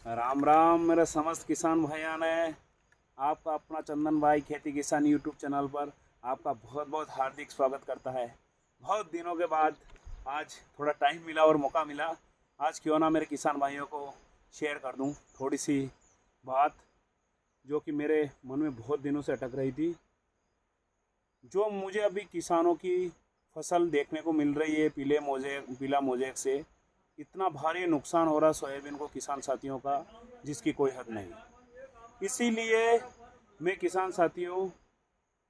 राम राम मेरे समस्त किसान भाइयों ने। आपका अपना चंदन भाई खेती किसान यूट्यूब चैनल पर आपका बहुत बहुत हार्दिक स्वागत करता है। बहुत दिनों के बाद आज थोड़ा टाइम मिला और मौका मिला। आज क्यों ना मेरे किसान भाइयों को शेयर कर दूं थोड़ी सी बात जो कि मेरे मन में बहुत दिनों से अटक रही थी। जो मुझे अभी किसानों की फसल देखने को मिल रही है पीला मोजेक से इतना भारी नुकसान हो रहा सोयाबीन को किसान साथियों का, जिसकी कोई हद नहीं। इसीलिए मैं किसान साथियों,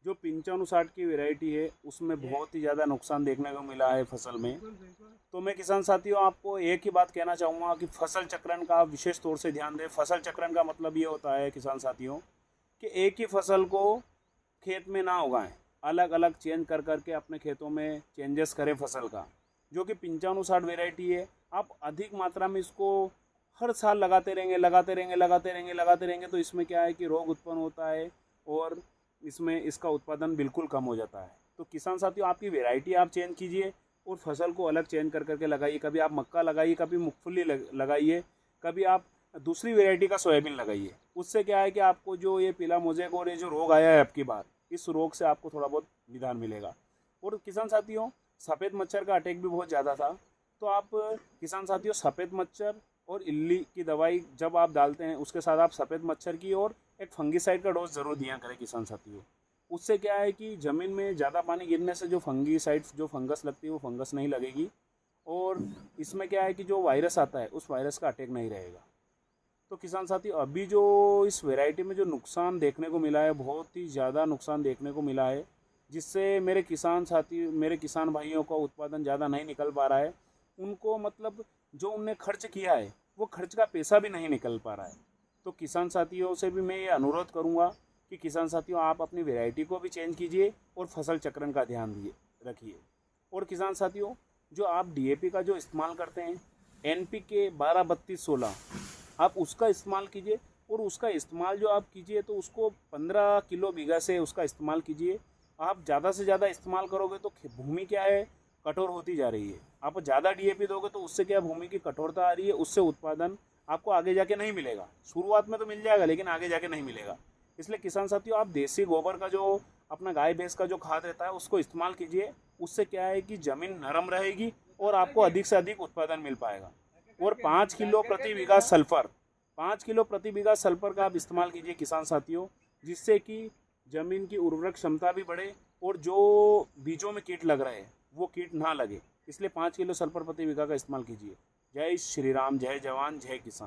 जो 5560 की वैरायटी है उसमें बहुत ही ज़्यादा नुकसान देखने को मिला है फसल में। तो मैं किसान साथियों आपको एक ही बात कहना चाहूँगा कि फसल चक्रण का आप विशेष तौर से ध्यान दें। फसल चक्रण का मतलब ये होता है किसान साथियों कि एक ही फसल को खेत में ना उगाएं, अलग अलग चेंज कर करके अपने खेतों में चेंजेस करें फसल का। जो कि 5560 वेराइटी है, आप अधिक मात्रा में इसको हर साल लगाते रहेंगे तो इसमें क्या है कि रोग उत्पन्न होता है और इसमें इसका उत्पादन बिल्कुल कम हो जाता है। तो किसान साथियों, आपकी वेराइटी आप चेंज कीजिए और फसल को अलग चेंज कर करके लगाइए। कभी आप मक्का लगाइए, कभी मूंगफली लगाइए, कभी आप दूसरी वेराइटी का सोयाबीन लगाइए। उससे क्या है कि आपको जो ये पीला मोजेक और ये जो रोग आया है आपकी बार, इस रोग से आपको थोड़ा बहुत निदान मिलेगा। और किसान साथियों, सफ़ेद मच्छर का अटैक भी बहुत ज़्यादा था। तो आप किसान साथियों, सफ़ेद मच्छर और इल्ली की दवाई जब आप डालते हैं उसके साथ आप सफ़ेद मच्छर की और एक फंगीसाइड का डोज ज़रूर दिया करें किसान साथियों। उससे क्या है कि ज़मीन में ज़्यादा पानी गिरने से जो फंगीसाइड जो फंगस लगती है वो फंगस नहीं लगेगी और इसमें क्या है कि जो वायरस आता है उस वायरस का अटैक नहीं रहेगा। तो किसान साथी, अभी जो इस वैरायटी में जो नुकसान देखने को मिला है, बहुत ही ज़्यादा नुकसान देखने को मिला है, जिससे मेरे किसान भाइयों का उत्पादन ज़्यादा नहीं निकल पा रहा है। उनको मतलब जो उनने खर्च किया है वो खर्च का पैसा भी नहीं निकल पा रहा है। तो किसान साथियों से भी मैं ये अनुरोध करूँगा कि किसान साथियों, आप अपनी वैरायटी को भी चेंज कीजिए और फसल चक्रण का ध्यान दिए रखिए। और किसान साथियों, जो आप डीएपी का जो इस्तेमाल करते हैं, एनपीके 12 32 16, आप उसका इस्तेमाल कीजिए। और उसका इस्तेमाल जो आप कीजिए तो उसको 15 किलो बीघा से उसका इस्तेमाल कीजिए। आप ज़्यादा से ज़्यादा इस्तेमाल करोगे तो भूमि क्या है, कठोर होती जा रही है। आप ज़्यादा डीएपी दोगे तो उससे क्या भूमि की कठोरता आ रही है, उससे उत्पादन आपको आगे जाके नहीं मिलेगा। शुरुआत में तो मिल जाएगा लेकिन आगे जाके नहीं मिलेगा। इसलिए किसान साथियों, आप देसी गोबर का जो अपना गाय भैंस का जो खाद रहता है उसको इस्तेमाल कीजिए। उससे क्या है कि ज़मीन नरम रहेगी और आपको अधिक से अधिक उत्पादन मिल पाएगा। और 5 किलो प्रति बीघा सल्फर का आप इस्तेमाल कीजिए किसान साथियों, जिससे कि ज़मीन की उर्वरक क्षमता भी बढ़े और जो बीजों में कीट लग रहे हैं वो कीट ना लगे। इसलिए 5 किलो सल्फर प्रति बीघा का इस्तेमाल कीजिए। जय श्री राम, जय जवान, जय किसान।